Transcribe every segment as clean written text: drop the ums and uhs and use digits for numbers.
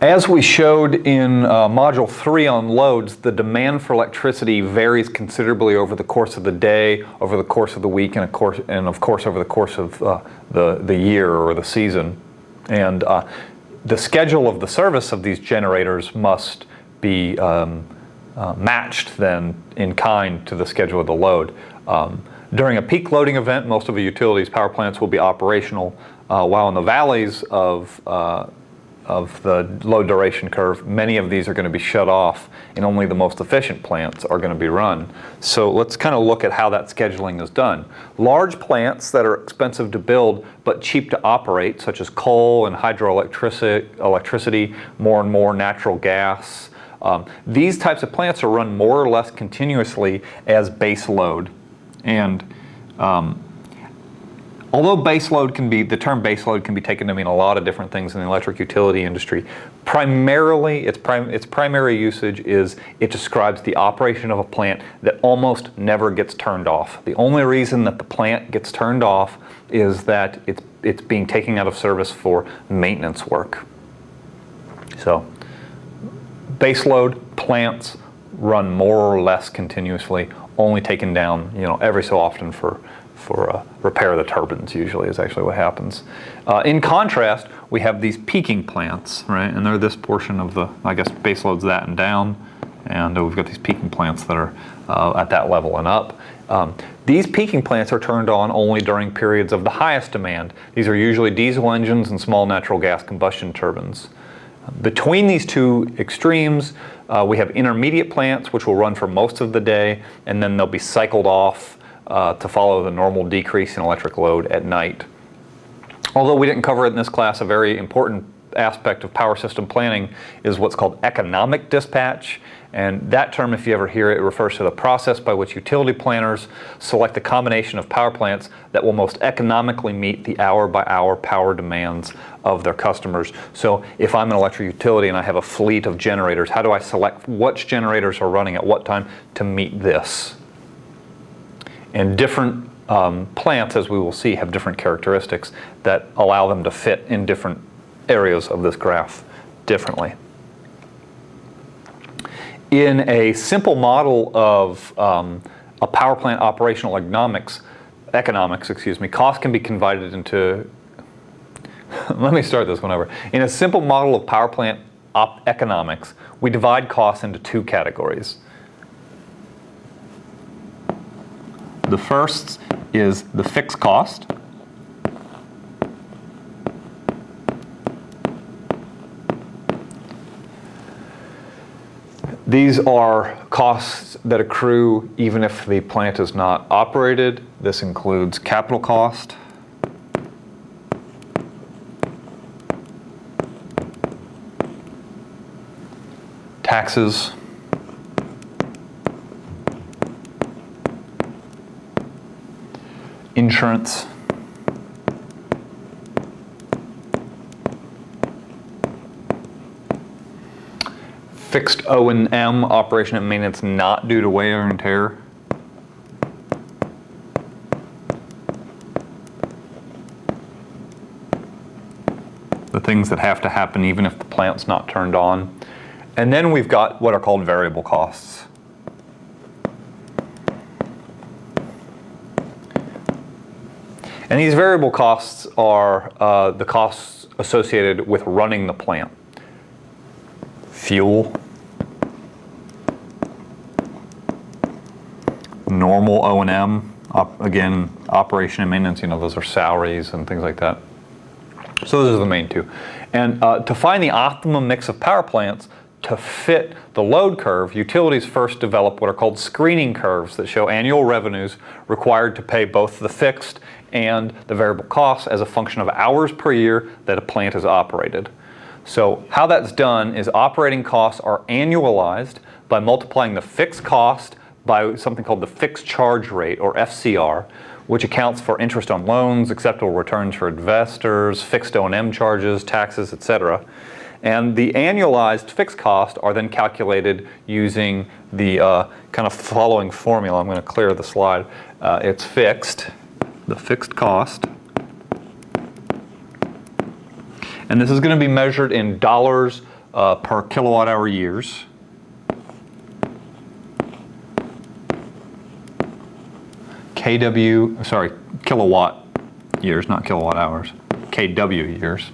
As we showed in Module 3 on loads, the demand for electricity varies considerably over the course of the day, over the course of the week, and of course over the course of the year or the season. And the schedule of the service of these generators must be matched then in kind to the schedule of the load. During a peak loading event, most of a utility's power plants will be operational, while in the valleys of the load duration curve, many of these are going to be shut off and only the most efficient plants are going to be run. So let's kind of look at how that scheduling is done. Large plants that are expensive to build but cheap to operate, such as coal and hydroelectricity, more and more natural gas, these types of plants are run more or less continuously as base load. And although the term base load can be taken to mean a lot of different things in the electric utility industry, primarily its primary usage is it describes the operation of a plant that almost never gets turned off. The only reason that the plant gets turned off is that it's being taken out of service for maintenance work. So base load plants run more or less continuously, only taken down every so often for repair of the turbines usually is actually what happens. In contrast, we have these peaking plants, right? And they're this portion of the, I guess, base load's that and down. And we've got these peaking plants that are at that level and up. These peaking plants are turned on only during periods of the highest demand. These are usually diesel engines and small natural gas combustion turbines. Between these two extremes, we have intermediate plants which will run for most of the day, and then they'll be cycled off to follow the normal decrease in electric load at night. Although we didn't cover it in this class, a very important aspect of power system planning is what's called economic dispatch. And that term, if you ever hear it, refers to the process by which utility planners select the combination of power plants that will most economically meet the hour-by-hour power demands of their customers. So if I'm an electric utility and I have a fleet of generators, how do I select which generators are running at what time to meet this? And different plants, as we will see, have different characteristics that allow them to fit in different areas of this graph differently. In a simple model of a power plant operational economics, cost can be divided into, let me start this one over. In a simple model of power plant economics, we divide costs into two categories. The first is the fixed cost. These are costs that accrue even if the plant is not operated. This includes capital cost, taxes, insurance, fixed O&M, operation and maintenance not due to wear and tear. The things that have to happen even if the plant's not turned on. And then we've got what are called variable costs. And these variable costs are the costs associated with running the plant. Fuel, normal O&M, again, operation and maintenance, those are salaries and things like that. So those are the main two. And to find the optimum mix of power plants to fit the load curve, utilities first develop what are called screening curves that show annual revenues required to pay both the fixed and the variable costs as a function of hours per year that a plant is operated. So how that's done is operating costs are annualized by multiplying the fixed cost by something called the fixed charge rate, or FCR, which accounts for interest on loans, acceptable returns for investors, fixed O&M charges, taxes, etc. And the annualized fixed costs are then calculated using the kind of following formula. I'm going to clear the slide. It's fixed, the fixed cost. And this is going to be measured in dollars per kilowatt hour years. Kilowatt years, not kilowatt hours. KW years.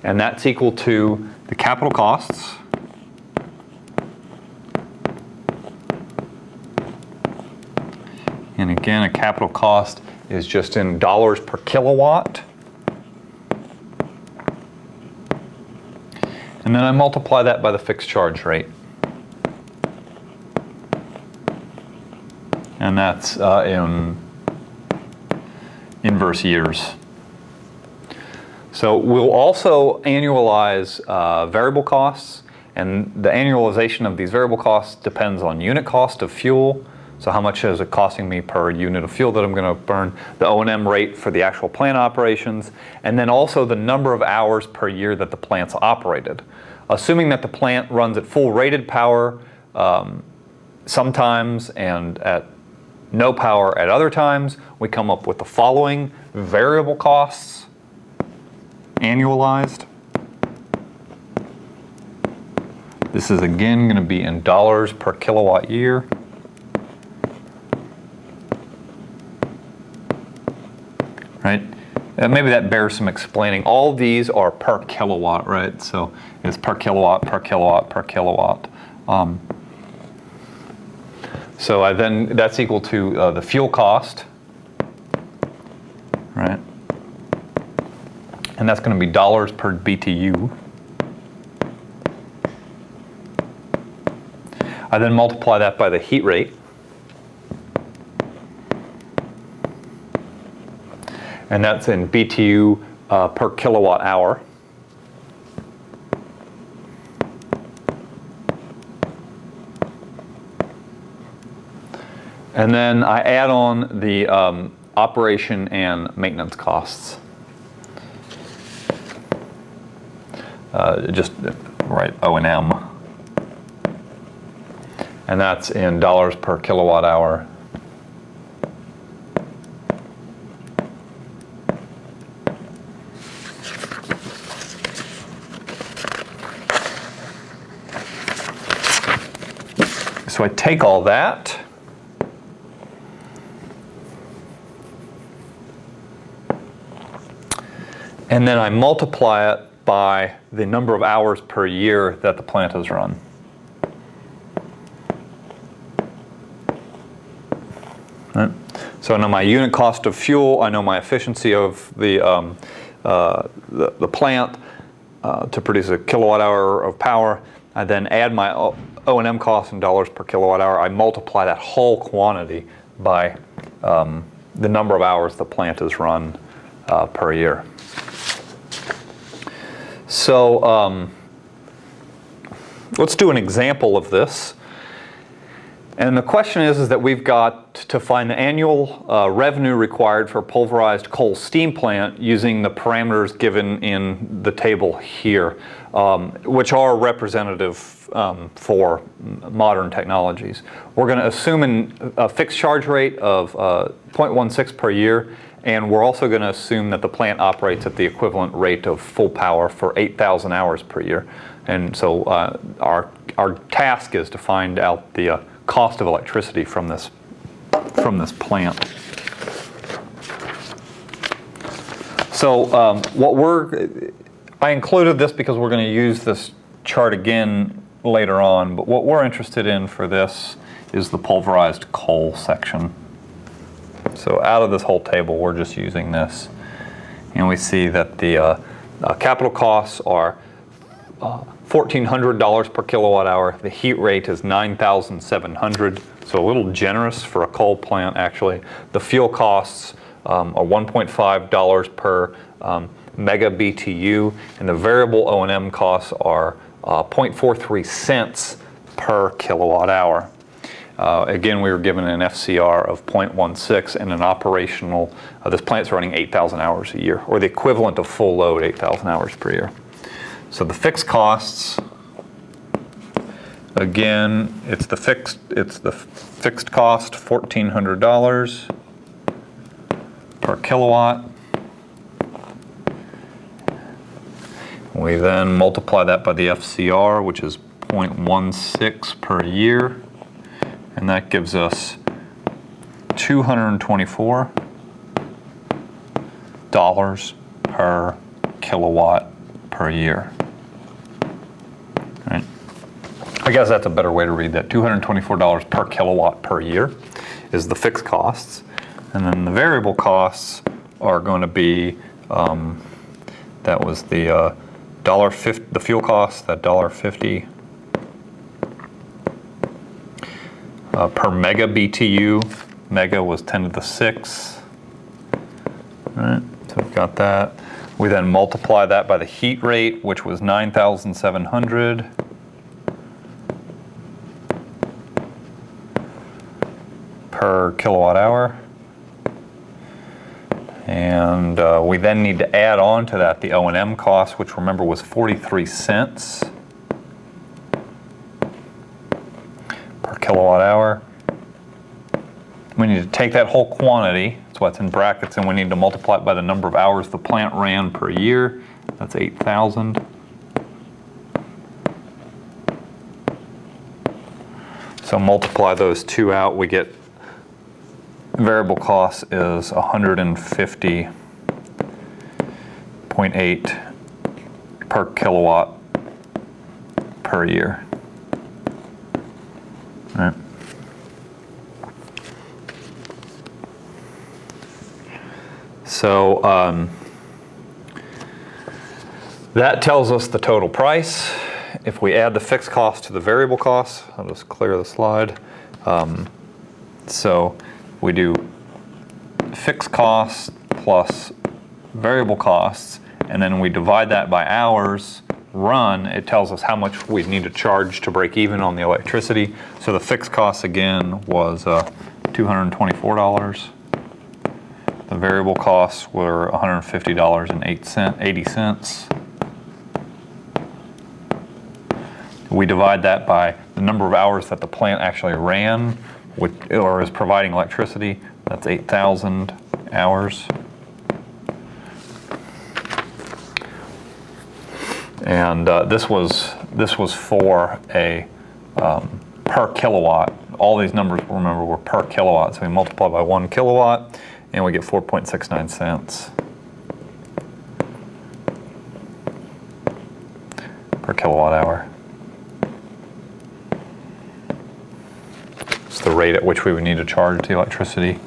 And that's equal to the capital costs and again, a capital cost is just in dollars per kilowatt. And then I multiply that by the fixed charge rate. And that's in inverse years. So we'll also annualize variable costs, and the annualization of these variable costs depends on unit cost of fuel. So how much is it costing me per unit of fuel that I'm going to burn, the O&M rate for the actual plant operations, and then also the number of hours per year that the plant's operated. Assuming that the plant runs at full rated power sometimes and at no power at other times, we come up with the following variable costs annualized. This is again going to be in dollars per kilowatt year. Right? Maybe that bears some explaining. All these are per kilowatt, right? So it's per kilowatt, per kilowatt, per kilowatt. So then that's equal to the fuel cost, right? And that's going to be dollars per BTU. I then multiply that by the heat rate. And that's in BTU per kilowatt hour. And then I add on the operation and maintenance costs. Just write O&M. And that's in dollars per kilowatt hour. So I take all that, and then I multiply it by the number of hours per year that the plant has run. Right. So I know my unit cost of fuel, I know my efficiency of the plant to produce a kilowatt hour of power. I then add my O&M costs in dollars per kilowatt hour. I multiply that whole quantity by the number of hours the plant is run per year. So let's do an example of this. And the question is that we've got to find the annual revenue required for a pulverized coal steam plant using the parameters given in the table here, which are representative for modern technologies. We're going to assume a fixed charge rate of 0.16 per year, and we're also going to assume that the plant operates at the equivalent rate of full power for 8,000 hours per year. And so our task is to find out the cost of electricity from this plant. So I included this because we're going to use this chart again later on, but what we're interested in for this is the pulverized coal section. So out of this whole table, we're just using this. And we see that the capital costs are $1,400 per kilowatt hour. The heat rate is 9,700, so a little generous for a coal plant actually. The fuel costs are $1.5 per mega BTU, and the variable O&M costs are 0.43 cents per kilowatt hour. Again, we were given an FCR of 0.16 and an operational, this plant's running 8,000 hours a year, or the equivalent of full load 8,000 hours per year. So the fixed costs, again, it's the fixed cost, $1,400 per kilowatt. We then multiply that by the FCR, which is 0.16 per year, and that gives us $224 per kilowatt per year. Right. I guess that's a better way to read that. $224 per kilowatt per year is the fixed costs, and then the variable costs are going to be that was the $1.50, the fuel cost, that $1.50 per mega BTU. Mega was 10 to the 6. All right, so we've got that. We then multiply that by the heat rate, which was 9,700. Per kilowatt hour. And we then need to add on to that the O&M cost, which remember was 43 cents per kilowatt hour. We need to take that whole quantity, that's what's in brackets, and we need to multiply it by the number of hours the plant ran per year. That's 8,000. So multiply those two out, we get variable cost is 150.8 per kilowatt per year. All right. So that tells us the total price. If we add the fixed cost to the variable costs, I'll just clear the slide. So we do fixed costs plus variable costs, and then we divide that by hours run. It tells us how much we need to charge to break even on the electricity. So the fixed cost again was $224. The variable costs were $150.80. We divide that by the number of hours that the plant actually ran, or is providing electricity. That's 8,000 hours. And this was for a per kilowatt. All these numbers, remember, were per kilowatt. So we multiply by 1 kilowatt, and we get 4.69 cents per kilowatt hour. It's the rate at which we would need to charge the electricity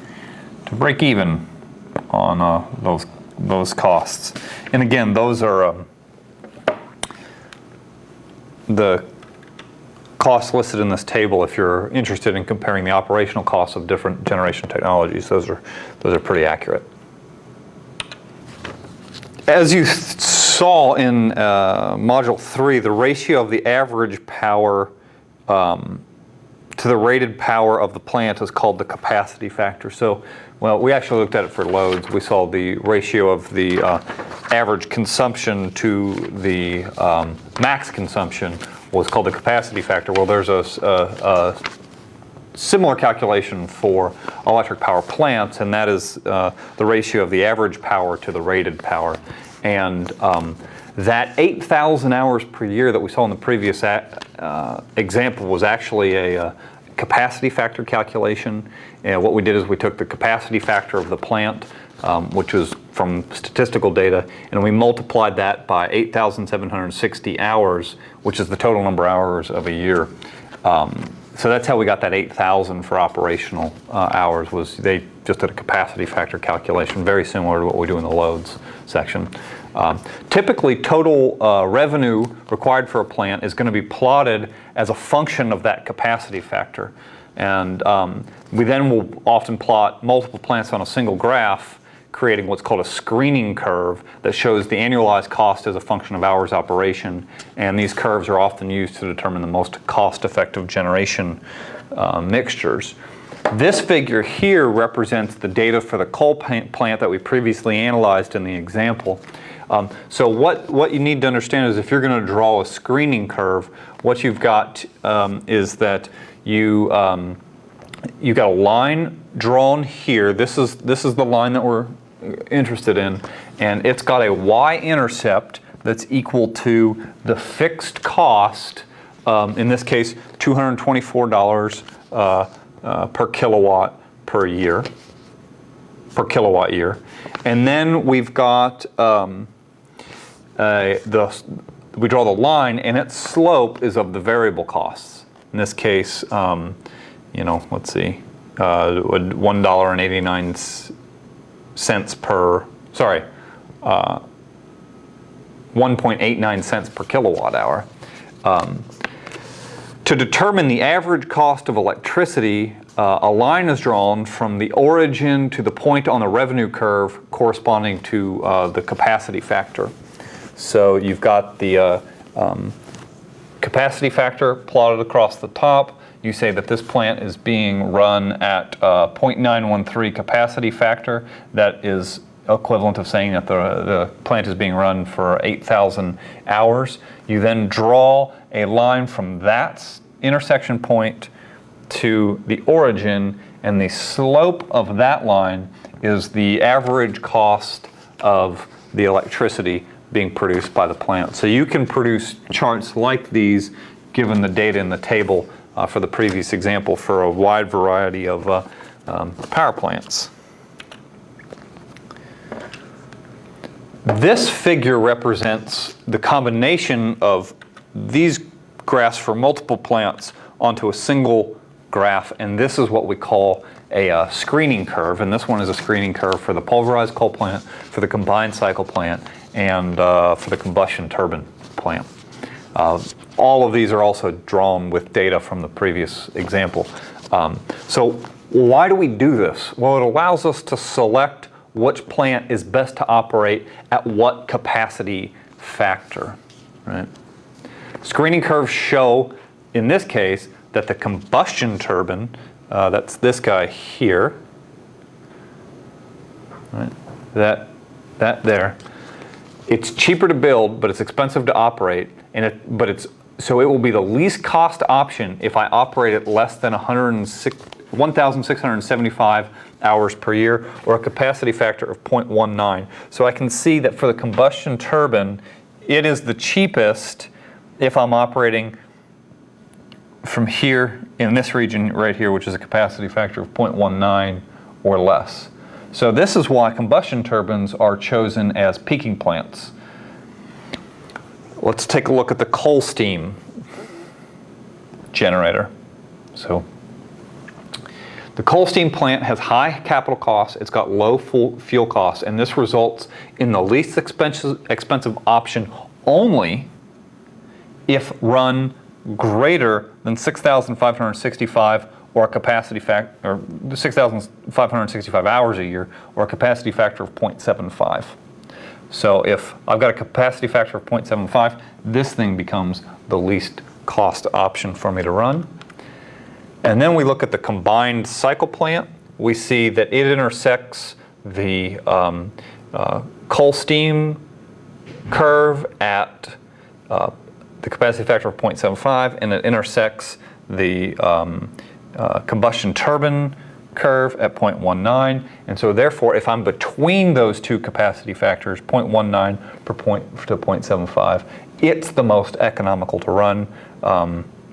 to break even on those costs. And again, those are the costs listed in this table. If you're interested in comparing the operational costs of different generation technologies, those are pretty accurate. As you saw in Module 3, the ratio of the average power to the rated power of the plant is called the capacity factor. So, well, we actually looked at it for loads. We saw the ratio of the average consumption to the max consumption was called the capacity factor. Well, there's a similar calculation for electric power plants, and that is the ratio of the average power to the rated power. And that 8,000 hours per year that we saw in the previous example was actually a capacity factor calculation. And what we did is we took the capacity factor of the plant, which was from statistical data, and we multiplied that by 8,760 hours, which is the total number of hours of a year. So that's how we got that 8,000 for operational hours. Was they just did a capacity factor calculation, very similar to what we do in the loads section. Typically, total revenue required for a plant is going to be plotted as a function of that capacity factor. And we then will often plot multiple plants on a single graph, creating what's called a screening curve that shows the annualized cost as a function of hours operation. And these curves are often used to determine the most cost-effective generation mixtures. This figure here represents the data for the coal plant that we previously analyzed in the example. So what you need to understand is if you're going to draw a screening curve, what you've got is that you've got a line drawn here. This is the line that we're interested in, and it's got a y-intercept that's equal to the fixed cost, in this case, $224 per kilowatt per year, per kilowatt year. And then we've got we draw the line, and its slope is of the variable costs. In this case, let's see, $1.89 per, 1.89 cents per kilowatt hour. To determine the average cost of electricity, a line is drawn from the origin to the point on the revenue curve corresponding to the capacity factor. So you've got the capacity factor plotted across the top. You say that this plant is being run at 0.913 capacity factor. That is equivalent of saying that the plant is being run for 8,000 hours. You then draw a line from that intersection point to the origin, and the slope of that line is the average cost of the electricity being produced by the plant. So you can produce charts like these given the data in the table for the previous example for a wide variety of power plants. This figure represents the combination of these graphs for multiple plants onto a single graph, and this is what we call a screening curve. And this one is a screening curve for the pulverized coal plant, for the combined cycle plant, and for the combustion turbine plant. All of these are also drawn with data from the previous example. So why do we do this? Well, it allows us to select which plant is best to operate at what capacity factor, right? Screening curves show, in this case, that the combustion turbine, that's this guy here, right? That there, it's cheaper to build, but it's expensive to operate, so it will be the least cost option if I operate at less than 1,675 hours per year, or a capacity factor of 0.19. So I can see that for the combustion turbine, it is the cheapest if I'm operating from here in this region right here, which is a capacity factor of 0.19 or less. So this is why combustion turbines are chosen as peaking plants. Let's take a look at the coal steam generator. So the coal steam plant has high capital costs, it's got low fuel costs, and this results in the least expensive option only if run greater than 6,565 or a capacity factor, or 6,565 hours a year, or a capacity factor of 0.75. So if I've got a capacity factor of 0.75, this thing becomes the least cost option for me to run. And then we look at the combined cycle plant. We see that it intersects the coal steam curve at the capacity factor of 0.75, and it intersects the combustion turbine curve at 0.19. And so therefore, if I'm between those two capacity factors, 0.19 to 0.75, it's the most economical to run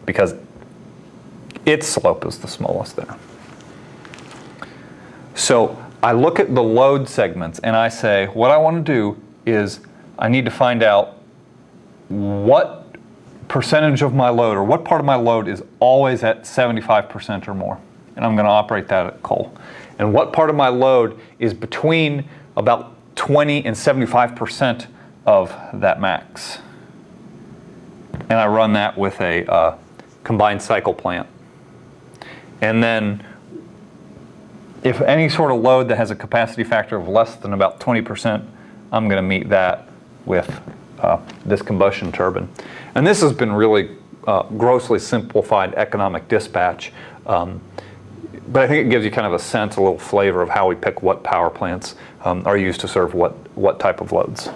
because its slope is the smallest there. So I look at the load segments and I say, what I want to do is I need to find out what percentage of my load, or what part of my load is always at 75% or more. And I'm going to operate that at coal. And what part of my load is between about 20 and 75% of that max. And I run that with a combined cycle plant. And then if any sort of load that has a capacity factor of less than about 20%, I'm going to meet that with this combustion turbine. And this has been really grossly simplified economic dispatch. But I think it gives you kind of a sense, a little flavor of how we pick what power plants are used to serve what type of loads.